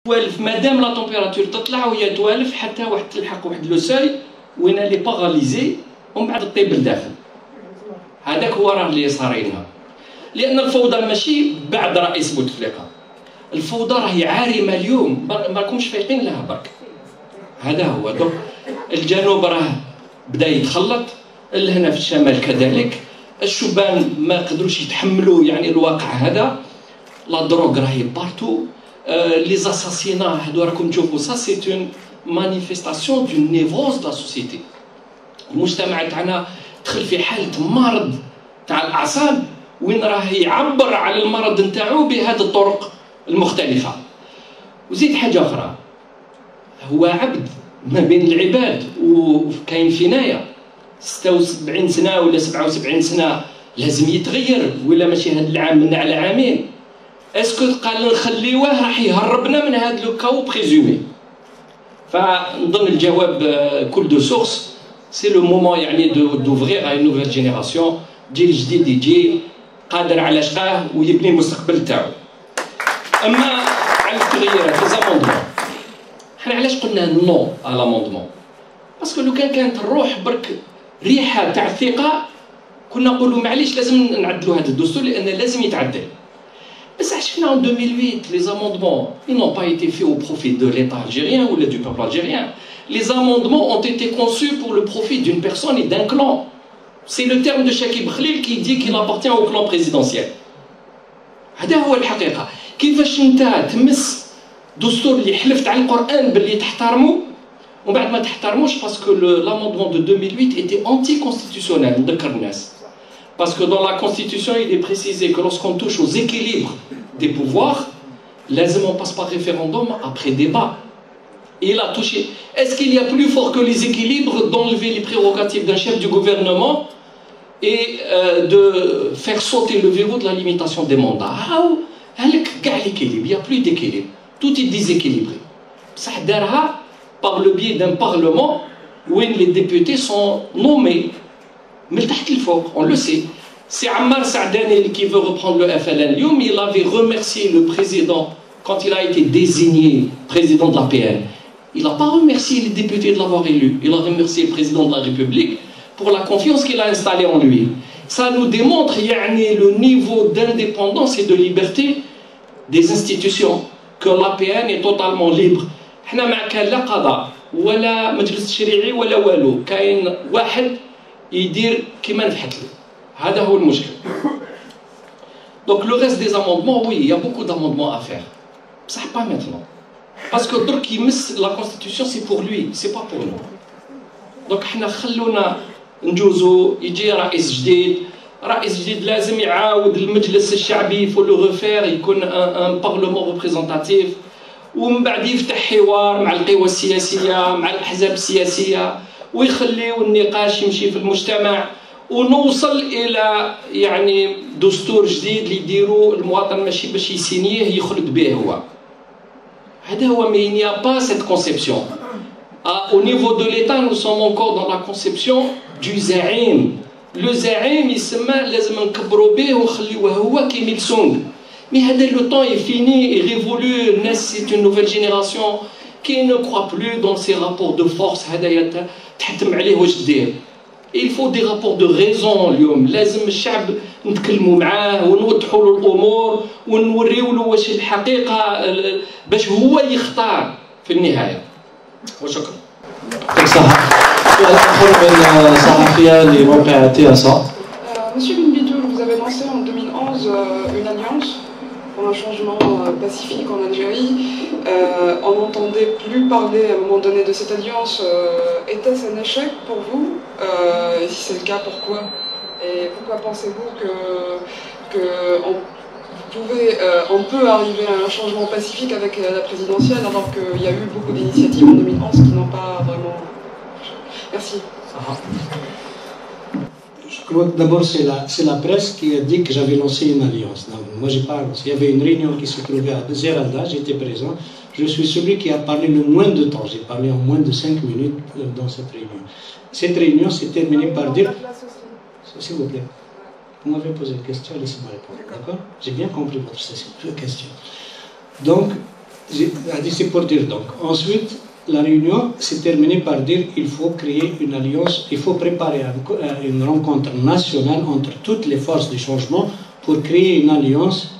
توالف مادام لا تمبيراتور تطلع وهي توالف حتى واحد تلحق واحد لو ساي وين لي باغاليزي ومن بعد تطيب لداخل. هذاك هو راه اللي صارينا. لان الفوضى ماشي بعد رئيس بوتفليقه، الفوضى راهي عارمه اليوم، ما راكمش فايقين لها برك. هذا هو. دونك الجنوب راه بدا يتخلط، لهنا في الشمال كذلك. الشبان ما قدروش يتحملوا يعني الواقع هذا. لا دروغ راهي بارتو. لي زاساسينا هادو راكم تشوفوا سا سي اون مانيفيستاسيون دون نيفروز دا سوسيتي. المجتمع تاعنا دخل في حاله مرض تاع الاعصاب وين راه يعبر على المرض نتاعو بهذه الطرق المختلفه. وزيد حاجه اخرى، هو عبد ما بين العباد وكاين فينايا 76 سنه ولا 77 سنه لازم يتغير، ولا ماشي هذا العام من على عامين. اسكو قال نخليوه راح يهربنا من هذا لو كاو بريزومي؟ فنظن الجواب كل دو سورس سي لو مومون يعني دوفغيغ اي نوفيل جينيراسيون، جيل جديد يجي قادر على شقاه ويبني المستقبل تاعو. اما على التغييرات ليزاموندمون، حنا علاش قلنا نو على لاموندمون؟ باسكو لو كانت الروح برك ريحه تاع الثقه كنا نقولوا معليش لازم نعدلوا هذا الدستور لان لازم يتعدل. بس شفنا en 2008 les amendements ils n'ont pas été faits au profit de l'État algérien ou du peuple algérien. Les amendements ont été conçus pour le profit d'une personne et d'un clan. C'est le terme de Chakib Khalil qui dit qu'il appartient au clan présidentiel. هذا هو الحقيقة. كيفاش انت تمس دستور اللي حلفت على القرآن باللي تحترمه ومن بعد ما تحترموش باسكو l'amendement de 2008 était anti-constitutionnel. نذكر الناس. Parce que dans la Constitution, il est précisé que lorsqu'on touche aux équilibres des pouvoirs, lazim on passe par référendum après débat. Et il a touché. Est-ce qu'il y a plus fort que les équilibres d'enlever les prérogatives d'un chef du gouvernement et de faire sauter le verrou de la limitation des mandats? Il n'y a plus d'équilibre. Tout est déséquilibré. Ça darha par le biais d'un parlement où les députés sont nommés. Mais on le sait. C'est Ammar Saadani qui veut reprendre le FLN. Il avait remercié le président quand il a été désigné président de la PN. Il n'a pas remercié les députés de l'avoir élu. Il a remercié le président de la République pour la confiance qu'il a installée en lui. Ça nous démontre le niveau d'indépendance et de liberté des institutions, que l'APN est totalement libre. حنا ما كان لا قضاء ولا مجلس تشريعي ولا والو، كاين واحد يدير كيما نفحت له. هذا هو المشكل. Donc le reste des amendements, oui, il y a beaucoup d'amendements à faire. Ça pas maintenant. Parce que درك يمس la constitution c'est pour lui, c'est pas pour nous. Donc حنا خلونا نجوزو. يجي رئيس جديد، رئيس جديد لازم يعاود المجلس الشعبي faut le refaire، يكون un parlement représentatif، ومن بعد يفتح حوار مع القوى السياسيه مع الاحزاب السياسيه ويخليوا النقاش يمشي في المجتمع ونوصل الى يعني دستور جديد اللي يديروا المواطن ماشي باش يسينيه يخلد به هو. هذا هو. mais il n'y a pas cette conception. Au niveau de l'État nous sommes encore dans la conception du zaïm. Le zaïm يسمى لازم نكبروا به ونخليوه هو كيما السونغ. mais هذا le temps est fini et révolu. الناس c'est une nouvelle génération qui ne croit plus dans ces rapports de force. هذا تحتم عليه واش دير. Il faut des rapports de raison اليوم. لازم الشعب نتكلموا معاه ونوضحوا له الامور ونوريو له واش الحقيقه باش هو يختار في النهايه. وشكرا. Monsieur Binbitou, vous avez lancé en 2011 une alliance pour un changement pacifique en Algérie. On n'entendait plus parler à un moment donné de cette alliance. Était-ce un échec pour vous? Et si c'est le cas, pourquoi? Et pourquoi pensez-vous on peut arriver à un changement pacifique avec la présidentielle alors qu'il y a eu beaucoup d'initiatives en 2011 qui n'ont pas vraiment... Merci. Je crois que d'abord c'est la presse qui a dit que j'avais lancé une alliance. Non, moi j'ai pas lancé. Il y avait une réunion qui se trouvait à Zeralda, j'étais présent. Je suis celui qui a parlé le moins de temps. J'ai parlé en moins de 5 minutes dans cette réunion. Cette réunion s'est terminée par dire... S'il vous plaît, vous m'avez posé une question, laissez-moi répondre. D'accord? J'ai bien compris votre question. Donc, C'est pour dire donc. Ensuite, la réunion s'est terminée par dire qu'il faut créer une alliance, il faut préparer une rencontre nationale entre toutes les forces du changement pour créer une alliance